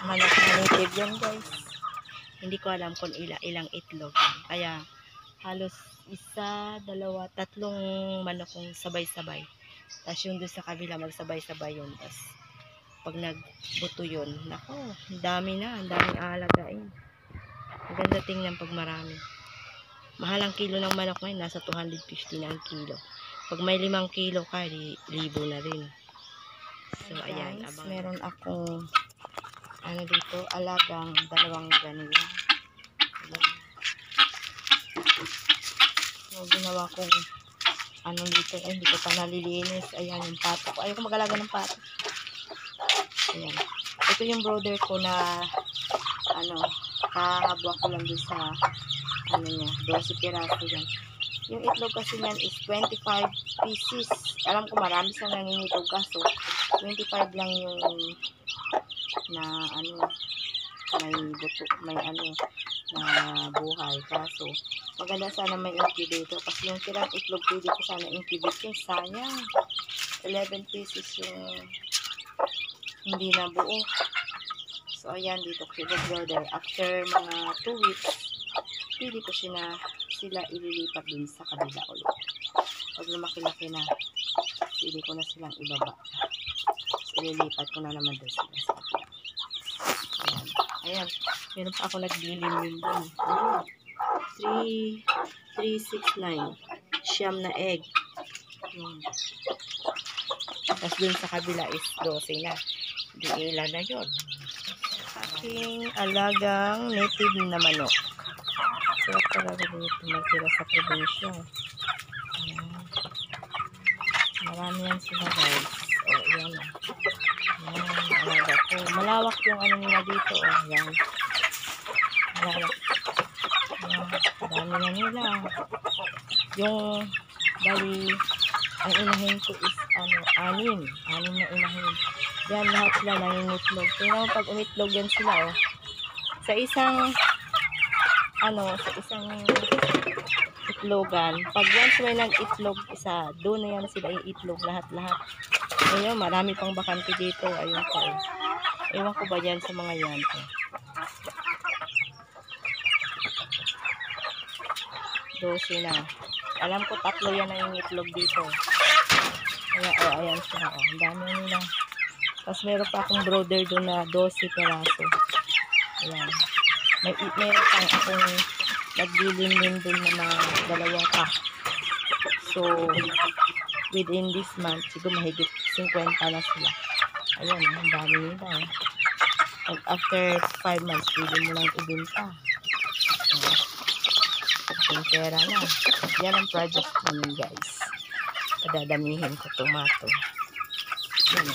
manok na native yan guys. Hindi ko alam kung ilang itlog. Kaya halos isa, dalawa, tatlong manok kong sabay-sabay. Tapos yung doon sa kabila magsabay-sabay yun. Tapos pag nagbuto yun, nako, ang daming aalagaan. Maganda tingnan pag marami. Mahal ang kilo ng manok ngayon, nasa 250 na ang kilo. Pag may 5 kilo ka, libo na rin. So ayan, guys, meron akong dito, alagang dalawang ganyan. So ginawa kong dito, hindi ko pa nalilinis. Ayan yung pato ko. Ayoko mag-alaga ng pato. Ayan. Ito yung brother ko na kahabwa ko lang din sa niya, 12 piraso yan. Yung itlog kasi niyan is 25 pieces. Alam ko marami siyang nangingitlog kaso 25 lang yung na may buto, may na buhay. Kaso maganda sana may incubator kasi yung tirang itlog pwede ko sana incubate yun. Sayang 11 pieces yung hindi na buo. So ayan, dito ko brother, after mga 2 weeks pwede ko sila ililipat din sa kabila ulit. Pag lumaki-laki na pwede ko na silang ibaba. So, ililipat ko na naman din sila sa kabila. Ayan, meron pa ako naglilimlim doon. 369 siyam na egg. Tapos dun sa kabila is 12 na. Hindi ilan na yun. Aking alagang native na manok. Sarap talaga dito magtira sa probinsya. Ayan. Marami yan sila guys. O, ayan na. Ayan, alaga ko. Malawak yung nila dito. O, ayan. Malawak. Ayan, dami na nila. Yung, bali, ang inahin ko is, 6 na inahin. Yan, lahat sila nangingitlog. Tingnan mo pag umitlog yan sila, oh. Sa isang itlogan, pag once may nag-itlog isa, doon na yan sila iitlog lahat-lahat. Ayun, marami pang bakante dito. Ayun po. Ewan ko ba yan sa mga yan. 12 na. Alam ko 3 yan ang itlog dito. Ayan siya. Ang dami nila. Tapos meron pa akong brother doon na 12 peraso. Ayan. Meron pang akong naglilimlim doon na mga 2 pa. So, within this month, siguro mahigit 50 na sila. Ayan, ang dami nila. After 5 months, pwede mo lang ibenta. Yung pera na. Yan ang project namin guys. Padadamihin ko tomato. Yan.